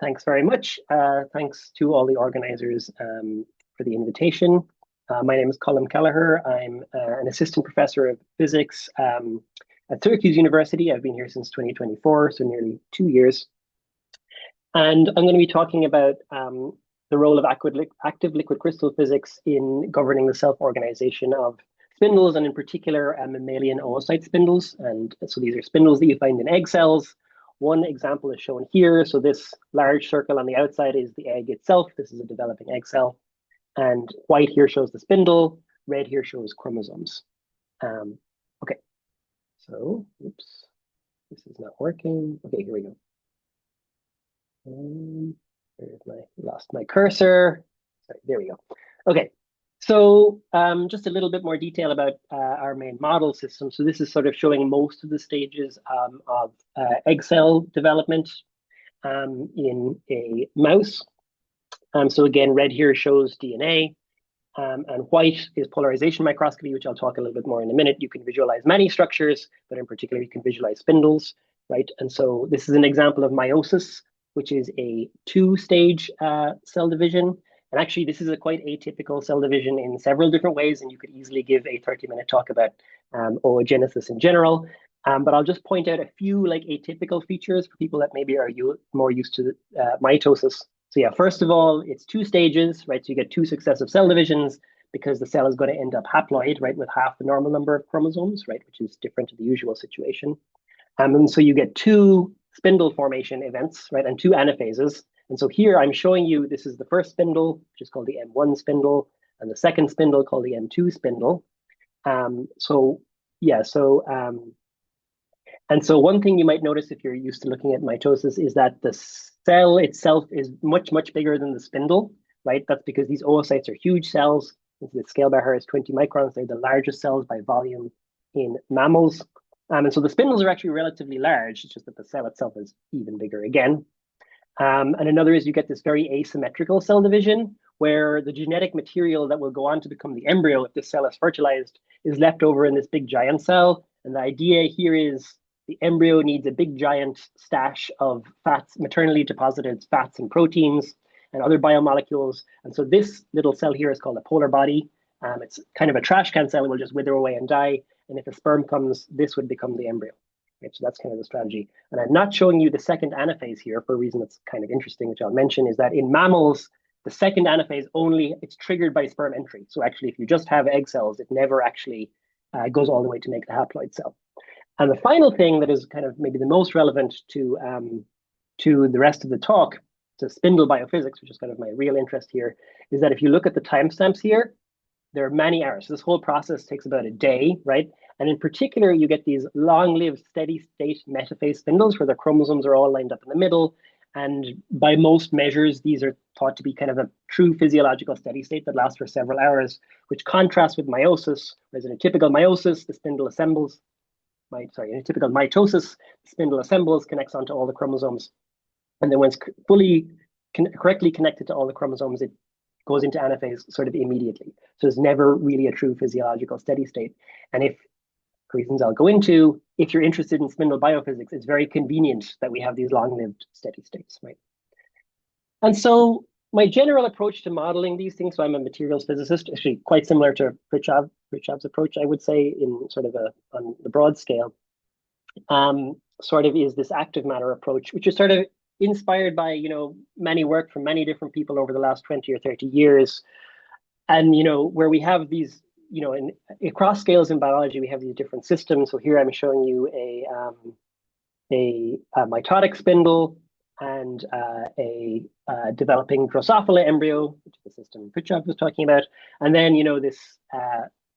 Thanks very much. Thanks to all the organizers for the invitation. My name is Colm Kelleher. I'm an assistant professor of physics at Syracuse University. I've been here since 2024, so nearly 2 years. And I'm going to be talking about the role of active liquid crystal physics in governing the self-organization of spindles, and in particular, mammalian oocyte spindles. And so these are spindles that you find in egg cells. One example is shown here. So this large circle on the outside is the egg itself. This is a developing egg cell. And white here shows the spindle. Red here shows chromosomes. Okay, so, oops, this is not working. Okay, here we go. Lost my cursor. Sorry, there we go. Okay, so just a little bit more detail about our main model system. So this is sort of showing most of the stages of egg cell development in a mouse. So again, red here shows DNA, and white is polarization microscopy, which I'll talk a little bit more in a minute. You can visualize many structures, but in particular, you can visualize spindles, right? And so this is an example of meiosis, which is a two-stage cell division. And actually, this is a quite atypical cell division in several different ways, and you could easily give a 30-minute talk about oogenesis in general. But I'll just point out a few like atypical features for people that maybe are more used to mitosis. So yeah, first of all, it's two stages, right? So you get two successive cell divisions because the cell is going to end up haploid, right, with half the normal number of chromosomes, right, which is different to the usual situation. And so you get two spindle formation events, right, and two anaphases. And so here I'm showing you, this is the first spindle, which is called the M1 spindle, and the second spindle called the M2 spindle. And so one thing you might notice if you're used to looking at mitosis is that the cell itself is much, much bigger than the spindle, right? That's because these oocytes are huge cells. The scale by Hare is 20 microns. They're the largest cells by volume in mammals. And so the spindles are actually relatively large. It's just that the cell itself is even bigger again. And another is you get this very asymmetrical cell division where the genetic material that will go on to become the embryo if this cell is fertilized is left over in this big giant cell. And the idea here is the embryo needs a big giant stash of fats, maternally deposited fats and proteins and other biomolecules. And so this little cell here is called a polar body. It's kind of a trash can cell. It will just wither away and die. And if a sperm comes, this would become the embryo. Right, so that's kind of the strategy. And I'm not showing you the second anaphase here for a reason that's kind of interesting, which I'll mention, is that in mammals, the second anaphase it's triggered by sperm entry. So actually, if you just have egg cells, it never actually goes all the way to make the haploid cell. And the final thing that is kind of maybe the most relevant to the rest of the talk, to spindle biophysics, which is kind of my real interest here, is that if you look at the timestamps here, there are many errors. So this whole process takes about a day, right? And in particular, you get these long-lived steady-state metaphase spindles where the chromosomes are all lined up in the middle. And by most measures, these are thought to be kind of a true physiological steady state that lasts for several hours, which contrasts with meiosis, whereas in a typical meiosis, the spindle assembles. In a typical mitosis, the spindle assembles, connects onto all the chromosomes. And then once correctly connected to all the chromosomes, it goes into anaphase sort of immediately. So it's never really a true physiological steady state. And if reasons I'll go into, if you're interested in spindle biophysics, it's very convenient that we have these long-lived steady states, right? And so my general approach to modeling these things, so I'm a materials physicist, actually quite similar to Fritjof's approach, I would say, in sort of on the broad scale, sort of is this active matter approach, which is sort of inspired by, many work from many different people over the last 20 or 30 years. And, where we have these, across scales in biology, we have these different systems. So here I'm showing you a mitotic spindle and a developing Drosophila embryo, which is the system Fritjof was talking about. And then, this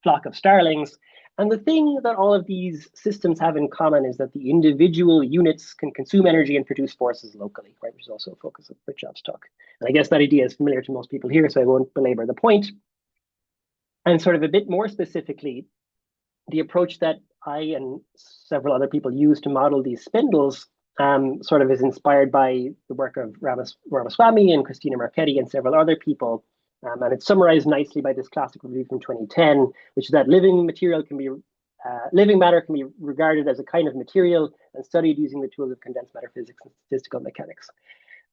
flock of starlings. And the thing that all of these systems have in common is that the individual units can consume energy and produce forces locally, right? Which is also a focus of Fritjof's talk. And I guess that idea is familiar to most people here, so I won't belabor the point. And sort of a bit more specifically, the approach that I and several other people use to model these spindles sort of is inspired by the work of Ramaswamy and Christina Marchetti and several other people. And it's summarized nicely by this classical review from 2010, which is that living matter can be regarded as a kind of material and studied using the tools of condensed matter physics and statistical mechanics.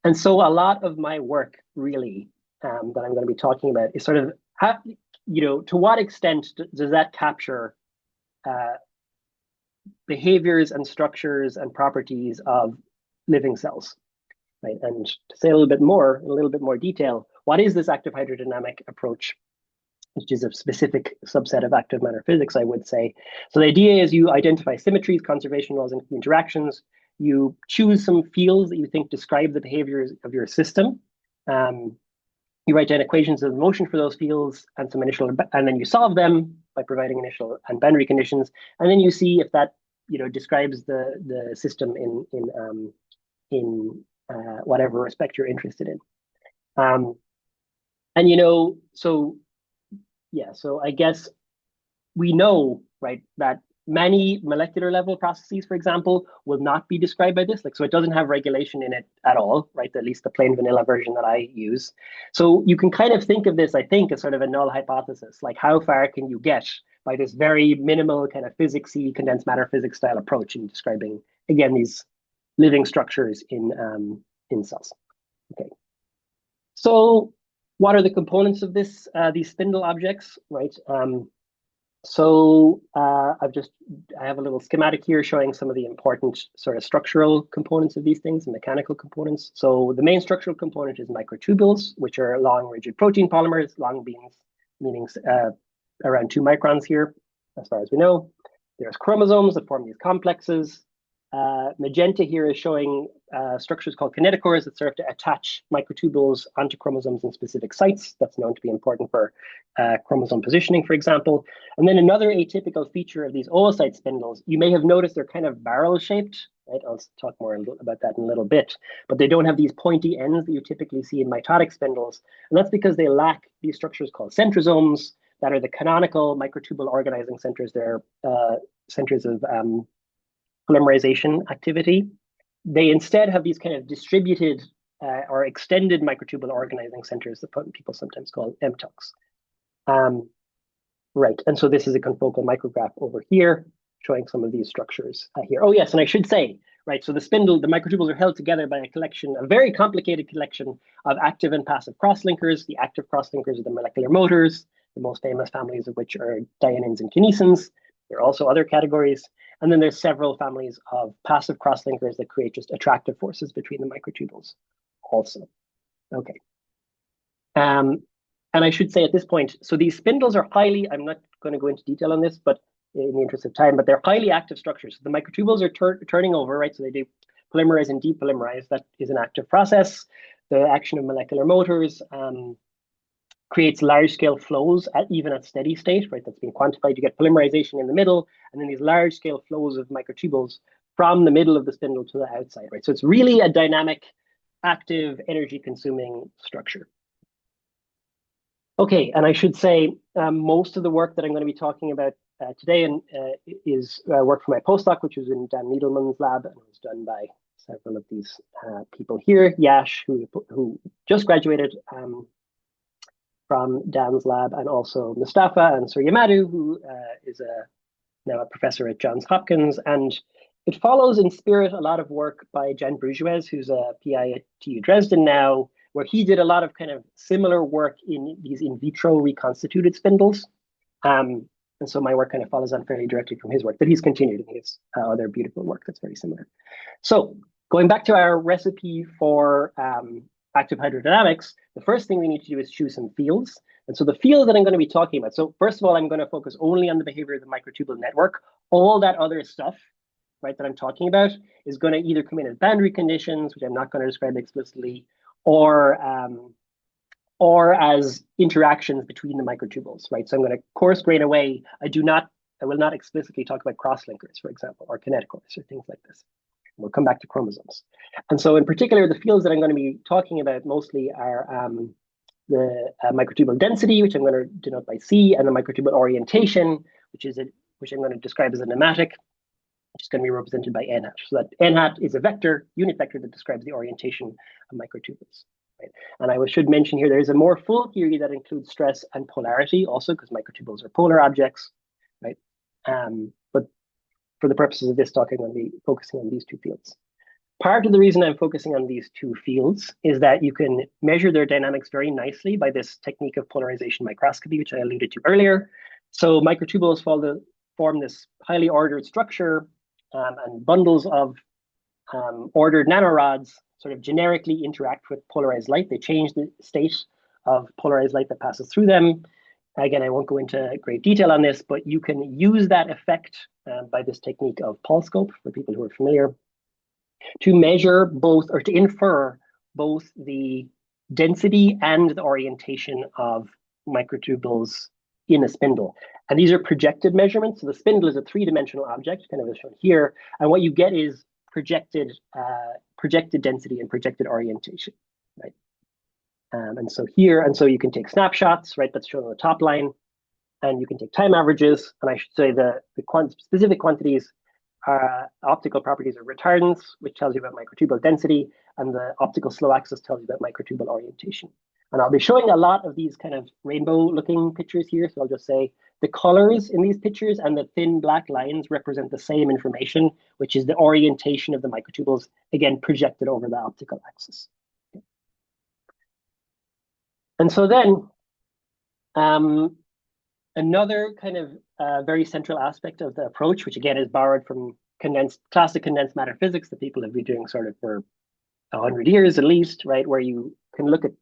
And so a lot of my work really that I'm going to be talking about is sort of how, to what extent does that capture uh, behaviors and structures and properties of living cells, right? And to say a little bit more, in a little bit more detail, what is this active hydrodynamic approach, which is a specific subset of active matter physics, I would say. So the idea is you identify symmetries, conservation laws, and interactions. You choose some fields that you think describe the behaviors of your system. You write down equations of motion for those fields and some initial, and then you solve them by providing initial and boundary conditions, and then you see if that describes the system in whatever respect you're interested in. And so yeah, so I guess we know, right, that many molecular level processes, for example, will not be described by this. So it doesn't have regulation in it at all, right? At least the plain vanilla version that I use. So you can kind of think of this, I think, as sort of a null hypothesis. Like, how far can you get by this very minimal kind of physicsy, condensed matter physics style approach in describing, again, these living structures in cells? Okay. So what are the components of this, these spindle objects, right? So I have a little schematic here showing some of the important sort of structural components of these things, mechanical components. So the main structural component is microtubules, which are long rigid protein polymers, long beams, meaning around 2 microns here, as far as we know. There's chromosomes that form these complexes. Magenta here is showing structures called kinetochores that serve to attach microtubules onto chromosomes in specific sites. That's known to be important for chromosome positioning, for example. And then another atypical feature of these oocyte spindles, you may have noticed they're kind of barrel-shaped, right? I'll talk more about that in a little bit, but they don't have these pointy ends that you typically see in mitotic spindles. And that's because they lack these structures called centrosomes that are the canonical microtubule organizing centers. They're centers of polymerization activity. They instead have these kind of distributed or extended microtubule organizing centers that people sometimes call MTOCs. Right, and so this is a confocal micrograph over here showing some of these structures here. Oh yes, and I should say, right, so the microtubules are held together by a very complicated collection of active and passive crosslinkers. The active crosslinkers are the molecular motors, the most famous families of which are dyneins and kinesins. There are also other categories. And then there's several families of passive crosslinkers that create just attractive forces between the microtubules also. Okay. And I should say at this point, so these spindles are I'm not going to go into detail on this, but in the interest of time, but they're highly active structures. The microtubules are turning over, right? So they do polymerize and depolymerize. That is an active process. The action of molecular motors creates large-scale flows even at steady state, right? That's been quantified. You get polymerization in the middle, and then these large-scale flows of microtubules from the middle of the spindle to the outside, right? So it's really a dynamic, active, energy-consuming structure. Okay, and I should say most of the work that I'm going to be talking about today is work for my postdoc, which was in Dan Needleman's lab, and it was done by several of these people here. Yash, who just graduated from Dan's lab, and also Mustafa and Surya Madhu, who is now a professor at Johns Hopkins. And it follows in spirit a lot of work by Jan Bourgeois, who's a PI at TU Dresden now, where he did a lot of kind of similar work in these in vitro reconstituted spindles. And so my work kind of follows on fairly directly from his work, but he's continued in his other beautiful work that's very similar. So going back to our recipe for active hydrodynamics, the first thing we need to do is choose some fields. And so the field that I'm going to be talking about, so first of all, I'm going to focus only on the behavior of the microtubule network. All that other stuff, right, that I'm talking about is going to either come in as boundary conditions, which I'm not going to describe explicitly, or as interactions between the microtubules, right? So I'm going to coarse grain away. I will not explicitly talk about crosslinkers, for example, or kinetochores or things like this. We'll come back to chromosomes. And so in particular, the fields that I'm going to be talking about mostly are the microtubule density, which I'm going to denote by C, and the microtubule orientation, which I'm going to describe as a nematic, which is going to be represented by n hat. So that n hat is a vector, unit vector that describes the orientation of microtubules. Right? And I should mention here, there is a more full theory that includes stress and polarity also, because microtubules are polar objects, right? But for the purposes of this talk, I'm going to be focusing on these two fields. Part of the reason I'm focusing on these two fields is that you can measure their dynamics very nicely by this technique of polarization microscopy, which I alluded to earlier. So microtubules form this highly ordered structure, and bundles of ordered nanorods sort of generically interact with polarized light. They change the state of polarized light that passes through them. Again, I won't go into great detail on this, but you can use that effect by this technique of pulscope, for people who are familiar, to measure both, or to infer both the density and the orientation of microtubules in a spindle. And these are projected measurements. So the spindle is a three-dimensional object, kind of as shown here. And what you get is projected density and projected orientation, right? And so you can take snapshots, right? That's shown on the top line. And you can take time averages. And I should say the specific quantities, optical properties are retardance, which tells you about microtubule density, and the optical slow axis tells you about microtubule orientation. And I'll be showing a lot of these kind of rainbow-looking pictures here. So I'll just say the colors in these pictures and the thin black lines represent the same information, which is the orientation of the microtubules, again, projected over the optical axis. And so then, another kind of very central aspect of the approach, which again is borrowed from classic condensed matter physics that people have been doing sort of for 100 years at least, right? Where you can look at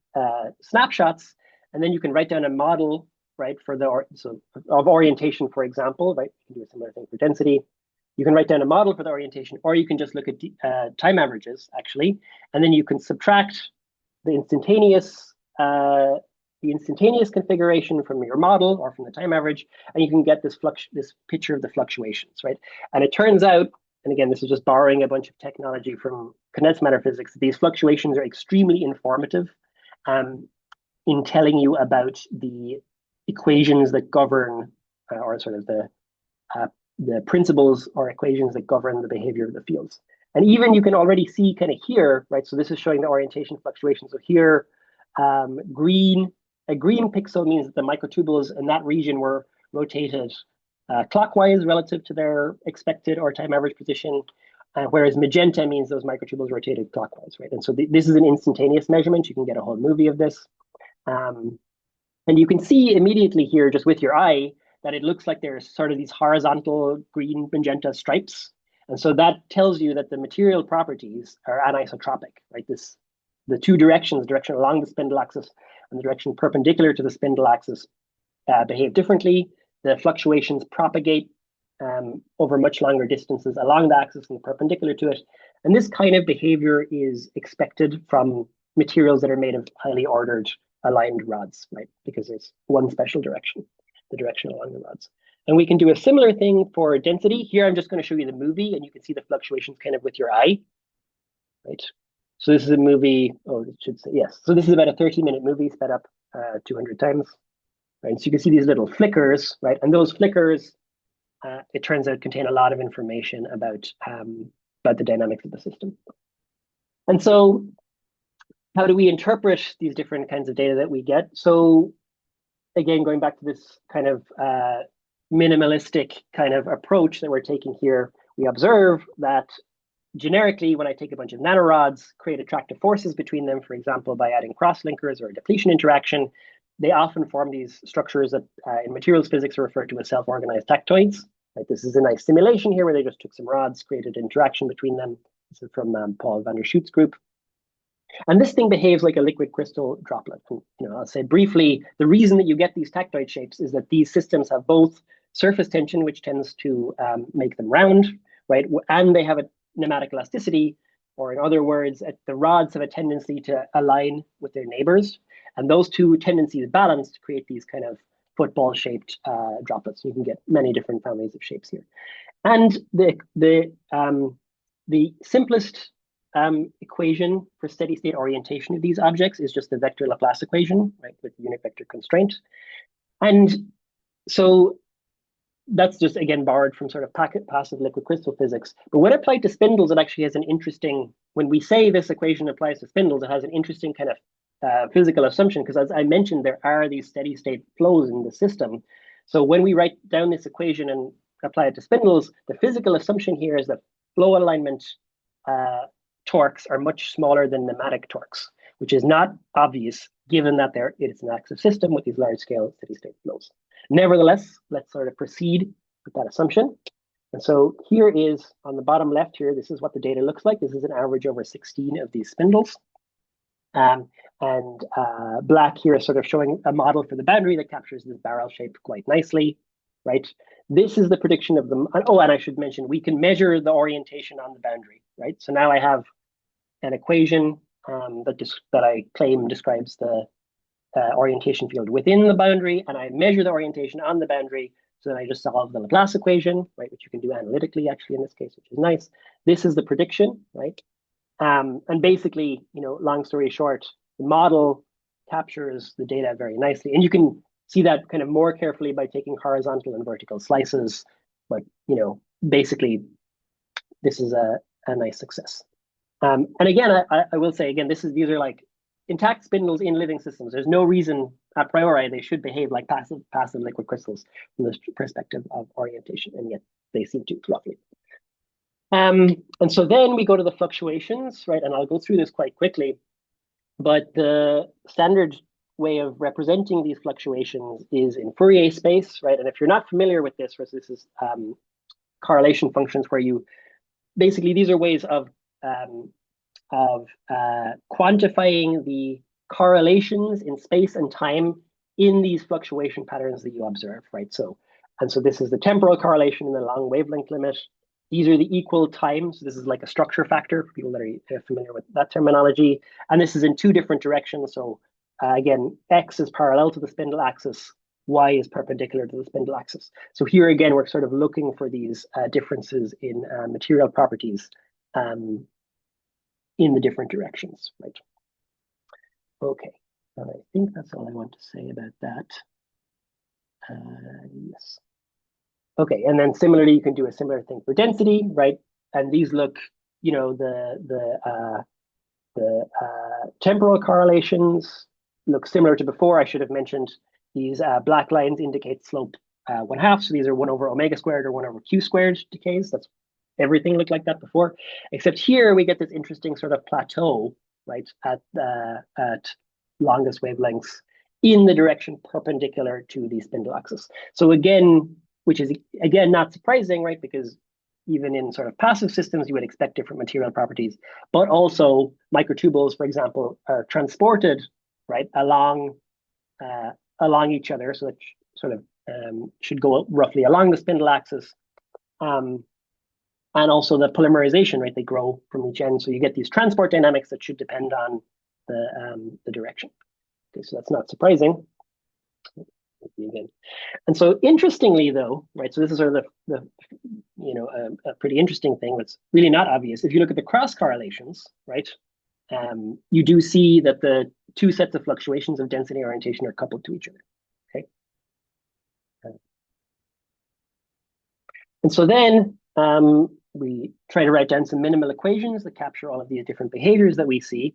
snapshots, and then you can write down a model, right, for of orientation, for example, right? You can do a similar thing for density. You can write down a model for the orientation, or you can just look at time averages, actually, and then you can subtract the instantaneous configuration from your model or from the time average, and you can get this picture of the fluctuations, right? And it turns out, and again, this is just borrowing a bunch of technology from condensed matter physics, these fluctuations are extremely informative in telling you about the equations that govern, or sort of the principles or equations that govern the behavior of the fields. And even you can already see kind of here, right? So this is showing the orientation fluctuation. So here, a green pixel means that the microtubules in that region were rotated clockwise relative to their expected or time average position, whereas magenta means those microtubules rotated clockwise, right? And so this is an instantaneous measurement. You can get a whole movie of this. And you can see immediately here, just with your eye, that it looks like there's sort of these horizontal green magenta stripes. And so that tells you that the material properties are anisotropic, right? The two directions, the direction along the spindle axis and the direction perpendicular to the spindle axis, behave differently. The fluctuations propagate over much longer distances along the axis and perpendicular to it. And this kind of behavior is expected from materials that are made of highly ordered aligned rods, right? Because there's one special direction, the direction along the rods. And we can do a similar thing for density. Here, I'm just going to show you the movie, and you can see the fluctuations kind of with your eye, right? So this is a movie, it should say, yes. So this is about a 30-minute movie sped up 200 times, right? So you can see these little flickers, right? And those flickers, it turns out, contain a lot of information about the dynamics of the system. And so how do we interpret these different kinds of data that we get? So again, going back to this kind of minimalistic kind of approach that we're taking here, we observe that generically, when I take a bunch of nanorods, create attractive forces between them, for example, by adding cross-linkers or a depletion interaction, they often form these structures that in materials physics are referred to as self-organized tectoids. Right? This is a nice simulation here where they just took some rods, created interaction between them. This is from Paul van der Schoot's group. And this thing behaves like a liquid crystal droplet. I'll say briefly, the reason that you get these tectoid shapes is that these systems have both surface tension, which tends to make them round, right? And they have a pneumatic elasticity, or in other words, the rods have a tendency to align with their neighbors. And those two tendencies balance to create these kind of football-shaped droplets. You can get many different families of shapes here. And the simplest equation for steady state orientation of these objects is just the vector Laplace equation, right, with unit vector constraint. And so that's just, again, borrowed from sort of passive liquid crystal physics. But when applied to spindles, it actually has an interesting, when we say this equation applies to spindles, it has an interesting kind of physical assumption, because as I mentioned, there are these steady state flows in the system. So when we write down this equation and apply it to spindles, the physical assumption here is that flow alignment torques are much smaller than nematic torques, which is not obvious given that it's an active system with these large-scale steady-state flows. Nevertheless, let's sort of proceed with that assumption. And so here is, on the bottom left here, this is what the data looks like. This is an average over 16 of these spindles. Black here is sort of showing a model for the boundary that captures this barrel shape quite nicely, right? This is the prediction of them. Oh, and I should mention, we can measure the orientation on the boundary, right? So now I have an equation that I claim describes the orientation field within the boundary, and I measure the orientation on the boundary. So then I just solve the Laplace equation, right, which you can do analytically, actually, in this case, which is nice. This is the prediction, right? And basically, long story short, the model captures the data very nicely. And you can see that kind of more carefully by taking horizontal and vertical slices. But, basically, this is a nice success. And again, I will say, again, these are like intact spindles in living systems. There's no reason a priori they should behave like passive liquid crystals from the perspective of orientation, and yet they seem to, roughly. And so then we go to the fluctuations, right? And I'll go through this quite quickly. But the standard way of representing these fluctuations is in Fourier space, right? And if you're not familiar with this, this is correlation functions where basically these are ways of quantifying the correlations in space and time in these fluctuation patterns that you observe, right? So this is the temporal correlation in the long wavelength limit. These are the equal times. This is like a structure factor for people that are familiar with that terminology. And this is in two different directions. So again, X is parallel to the spindle axis, Y is perpendicular to the spindle axis. So here again, we're sort of looking for these differences in material properties in the different directions, right? Okay, I think that's all I want to say about that. Yes. Okay, and then similarly, you can do a similar thing for density, right? And these look, the temporal correlations look similar to before. I should have mentioned these black lines indicate slope 1/2. So these are 1 over omega squared or 1 over q squared decays. That's everything looked like that before, except here we get this interesting sort of plateau, right, at longest wavelengths in the direction perpendicular to the spindle axis. So again, which is again not surprising, right, because even in sort of passive systems, you would expect different material properties, but also microtubules, for example, are transported, right, along each other, so it sort of should go roughly along the spindle axis. And also the polymerization, right? They grow from each end. So you get these transport dynamics that should depend on the direction. Okay, so that's not surprising. Again. And so interestingly though, right, so this is sort of a pretty interesting thing that's really not obvious. If you look at the cross correlations, right, you do see that the two sets of fluctuations of density and orientation are coupled to each other, okay? And so then we try to write down some minimal equations that capture all of these different behaviors that we see.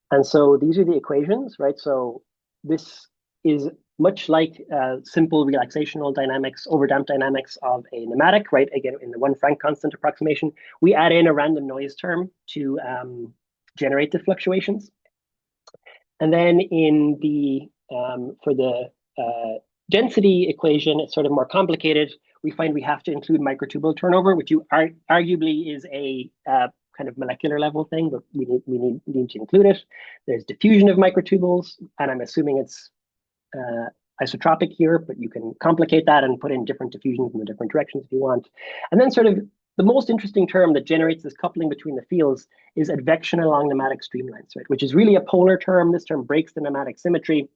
And so these are the equations, right? So this is much like simple relaxational dynamics, overdamped dynamics of a nematic, right? Again, in the 1 Frank constant approximation, we add in a random noise term to generate the fluctuations. And then in the for the density equation, it's sort of more complicated. We find we have to include microtubule turnover, which arguably is a kind of molecular level thing, but we need to include it. There's diffusion of microtubules, and I'm assuming it's isotropic here, but you can complicate that and put in different diffusions in the different directions if you want. And then sort of the most interesting term that generates this coupling between the fields is advection along nematic streamlines, right? Which is really a polar term. This term breaks the nematic symmetry,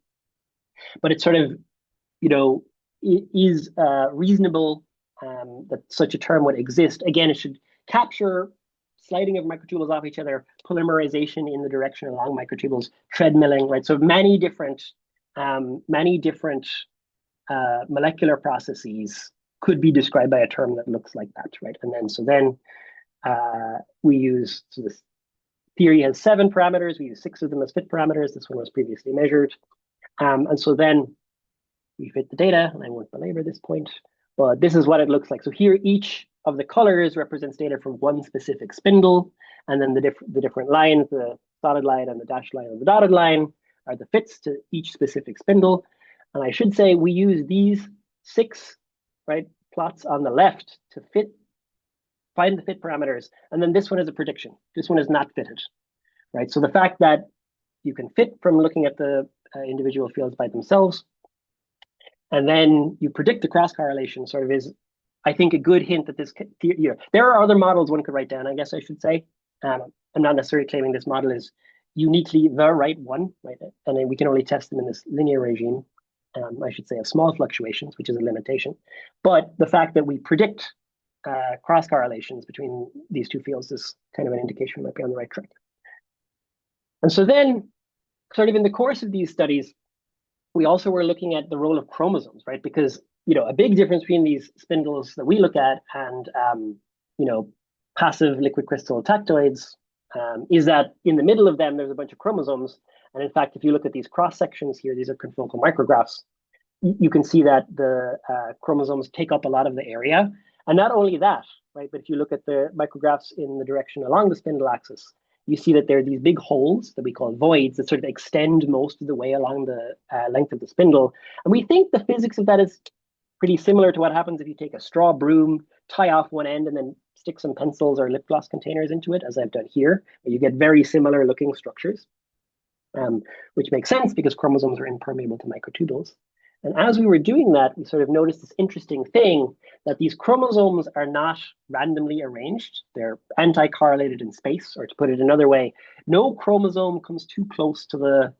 but it's sort of, it is reasonable that such a term would exist. Again, it should capture sliding of microtubules off each other, polymerization in the direction along microtubules, treadmilling, right? So many different molecular processes could be described by a term that looks like that, right? And then we use, so this theory has 7 parameters. We use 6 of them as fit parameters. This one was previously measured. And so then we fit the data, and I won't belabor this point, but this is what it looks like. So here, each of the colors represents data from one specific spindle, and then the different lines, the solid line and the dashed line and the dotted line, are the fits to each specific spindle. And I should say we use these 6 plots on the left to find the fit parameters, and then this one is a prediction. This one is not fitted, right? So the fact that you can fit from looking at the individual fields by themselves, and then you predict the cross correlation sort of is, I think, a good hint that this, there are other models one could write down, I guess I should say. I'm not necessarily claiming this model is uniquely the right one, right? And then we can only test them in this linear regime, I should say, of small fluctuations, which is a limitation. But the fact that we predict cross correlations between these two fields is kind of an indication we might be on the right track. And so then, sort of in the course of these studies, we also were looking at the role of chromosomes, right? Because, a big difference between these spindles that we look at and, passive liquid crystal tactoids is that in the middle of them, there's a bunch of chromosomes. And in fact, if you look at these cross sections here, these are confocal micrographs, you can see that the chromosomes take up a lot of the area. And not only that, right, but if you look at the micrographs in the direction along the spindle axis, you see that there are these big holes that we call voids that sort of extend most of the way along the length of the spindle. And we think the physics of that is pretty similar to what happens if you take a straw broom, tie off one end, and then stick some pencils or lip gloss containers into it, as I've done here. You get very similar looking structures, which makes sense because chromosomes are impermeable to microtubules. And as we were doing that, we sort of noticed this interesting thing that these chromosomes are not randomly arranged. They're anti-correlated in space, or to put it another way, no chromosome comes too close to the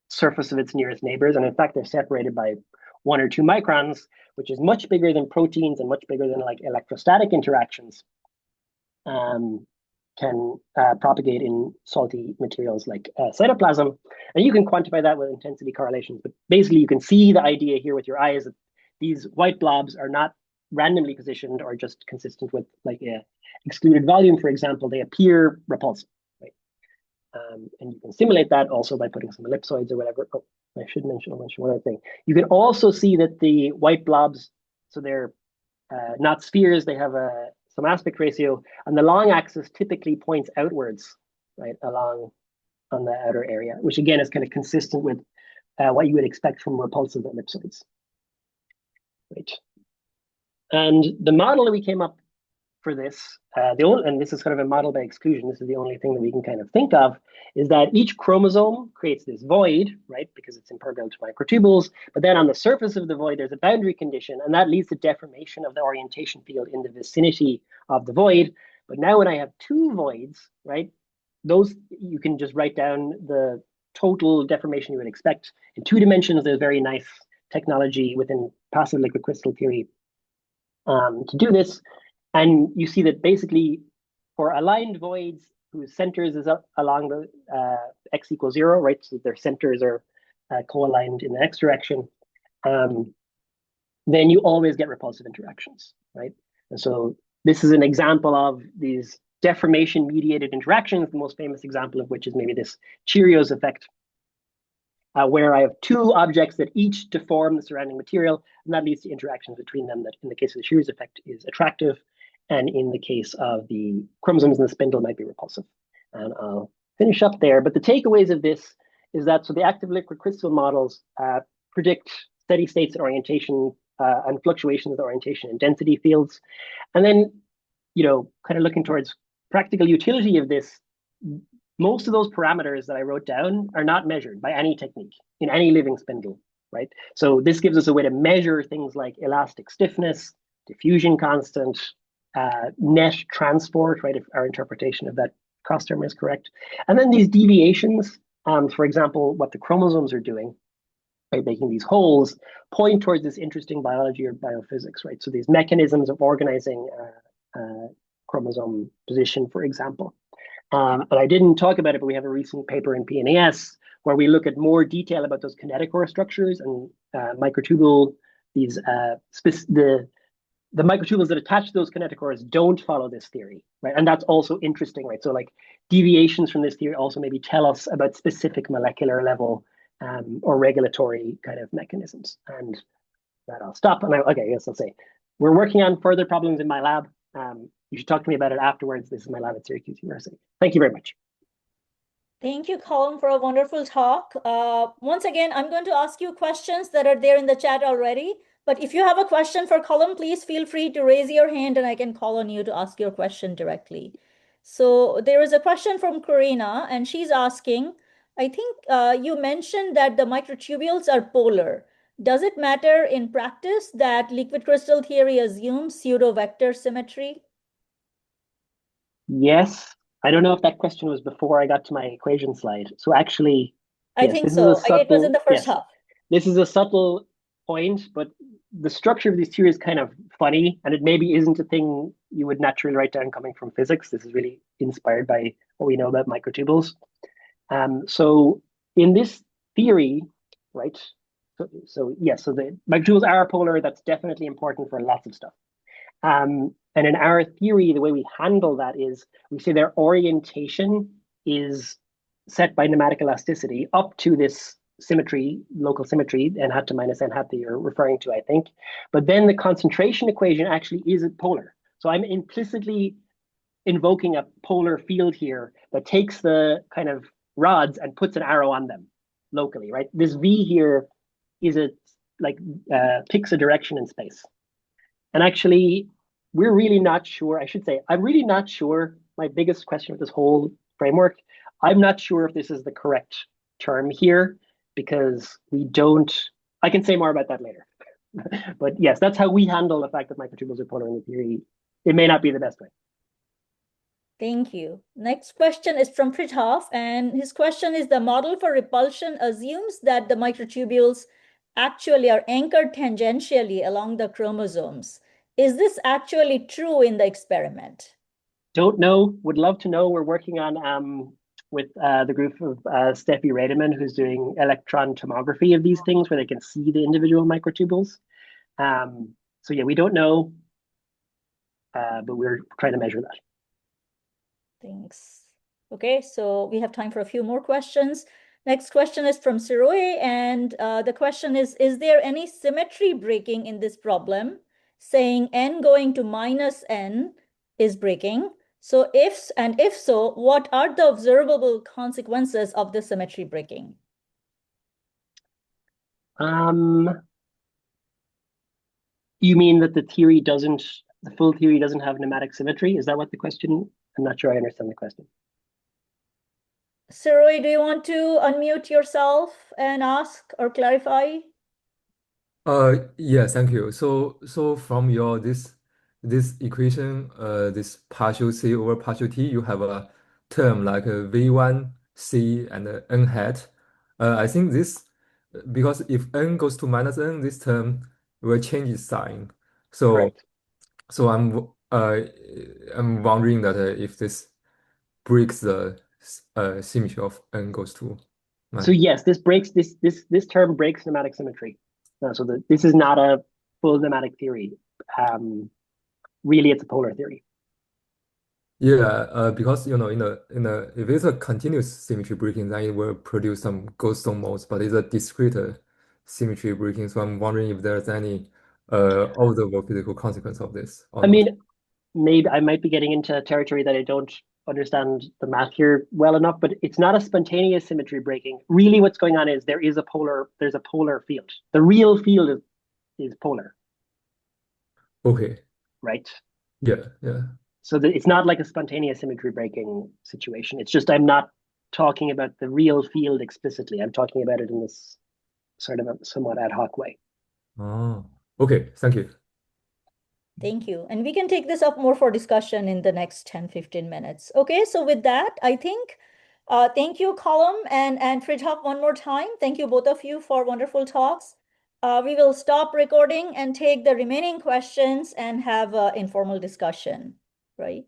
surface of its nearest neighbors. And in fact, they're separated by 1 or 2 microns, which is much bigger than proteins and much bigger than like electrostatic interactions can propagate in salty materials like cytoplasm. And you can quantify that with intensity correlations. But basically, you can see the idea here with your eyes that these white blobs are not randomly positioned or just consistent with like a excluded volume, for example. They appear repulsive, right? And you can simulate that also by putting some ellipsoids or whatever. Oh, I should mention one other thing. You can also see that the white blobs, so they're not spheres, they have some aspect ratio, and the long axis typically points outwards, right, along on the outer area, which again is kind of consistent with what you would expect from repulsive ellipsoids. Right. And the model that we came up for this, and this is sort of a model by exclusion, this is the only thing that we can kind of think of, is that each chromosome creates this void, right, because it's impermeable to microtubules, but then on the surface of the void, there's a boundary condition, and that leads to deformation of the orientation field in the vicinity of the void. But now when I have 2 voids, right, those, you can just write down the total deformation you would expect. In 2 dimensions, there's very nice technology within passive liquid crystal theory to do this. And you see that basically for aligned voids whose centers is up along the x equals 0, right? So their centers are co-aligned in the x direction. Then you always get repulsive interactions, right? And so this is an example of these deformation-mediated interactions, the most famous example of which is maybe this Cheerios effect, where I have 2 objects that each deform the surrounding material, and that leads to interactions between them that in the case of the Cheerios effect is attractive, and in the case of the chromosomes in the spindle might be repulsive. And I'll finish up there. But the takeaways of this is that, so the active liquid crystal models predict steady states in orientation and fluctuations of orientation and density fields. And then, kind of looking towards practical utility of this, most of those parameters that I wrote down are not measured by any technique in any living spindle, right? So this gives us a way to measure things like elastic stiffness, diffusion constant, net transport, right, if our interpretation of that cross term is correct. And then these deviations, for example, what the chromosomes are doing, right, making these holes, point towards this interesting biology or biophysics, right? So these mechanisms of organizing chromosome position, for example. And I didn't talk about it, but we have a recent paper in PNAS where we look at more detail about those kinetochore structures and microtubule, these the microtubules that attach to those kinetochores don't follow this theory, right? And that's also interesting, right? So like deviations from this theory also maybe tell us about specific molecular level or regulatory kind of mechanisms. And that I'll stop. And okay, yes, I'll say we're working on further problems in my lab. You should talk to me about it afterwards. This is my lab at Syracuse University. Thank you very much. Thank you, Colm, for a wonderful talk. Once again, I'm going to ask you questions that are there in the chat already. But if you have a question for Colm, please feel free to raise your hand and I can call on you to ask your question directly. So there is a question from Karina, and she's asking, I think you mentioned that the microtubules are polar. Does it matter in practice that liquid crystal theory assumes pseudo-vector symmetry? Yes, I don't know if that question was before I got to my equation slide. So actually, I yes, think so. It was in the first half. this is a subtle point, but the structure of this theory is kind of funny, and it maybe isn't a thing you would naturally write down coming from physics. This is really inspired by what we know about microtubules. So in this theory, right? So the microtubules are polar. That's definitely important for lots of stuff. And in our theory, the way we handle that is we say their orientation is set by nematic elasticity up to this symmetry, local symmetry, n hat to minus n hat that you're referring to, I think. But then the concentration equation actually is polar. So I'm implicitly invoking a polar field here that takes the kind of rods and puts an arrow on them locally, right? This V here is picks a direction in space. And actually, we're really not sure. I should say, I'm really not sure. My biggest question with this whole framework, I'm not sure if this is the correct term here because we don't. I can say more about that later. But yes, that's how we handle the fact that microtubules are polar in the theory. It may not be the best way. Thank you. Next question is from Frithoff, and his question is, the model for repulsion assumes that the microtubules actually are anchored tangentially along the chromosomes. Is this actually true in the experiment? Don't know. Would love to know. We're working on with the group of Steffi Redeman, who's doing electron tomography of these things, where they can see the individual microtubules. So yeah, we don't know, but we're trying to measure that. Thanks. Okay, so we have time for a few more questions. Next question is from Siroe, and the question is there any symmetry breaking in this problem, saying n going to minus n is breaking? So if so, what are the observable consequences of the symmetry breaking? You mean that the full theory doesn't have nematic symmetry? Is that what the question? I'm not sure I understand the question. Siroe, do you want to unmute yourself and ask or clarify? Yeah, thank you. So from your this equation, this partial C over partial T, you have a term like a V1 C and a n hat. I think this because if n goes to minus n, this term will change its sign. So Correct. so I'm wondering that if this breaks the symmetry of n goes to So minus. yes, this term breaks nematic symmetry. This is not a full nematic theory. Really, it's a polar theory. Yeah, because if it's a continuous symmetry breaking, then it will produce some ghost modes, but it's a discrete symmetry breaking. So I'm wondering if there's any observable physical consequence of this or I not. mean, maybe I might be getting into territory that I don't understand the math here well enough, but it's not a spontaneous symmetry breaking. Really, what's going on is there's a polar field. The real field is polar, Okay. right? Yeah, yeah. So it's not like a spontaneous symmetry breaking situation. It's just I'm not talking about the real field explicitly. I'm talking about it in this sort of a somewhat ad hoc way. Oh, okay. Thank you. Thank you. And we can take this up more for discussion in the next 10, 15 minutes. Okay, so with that, I think, thank you, Colm and Fridtjof one more time. Thank you, both of you, for wonderful talks. We will stop recording and take the remaining questions and have an informal discussion, right?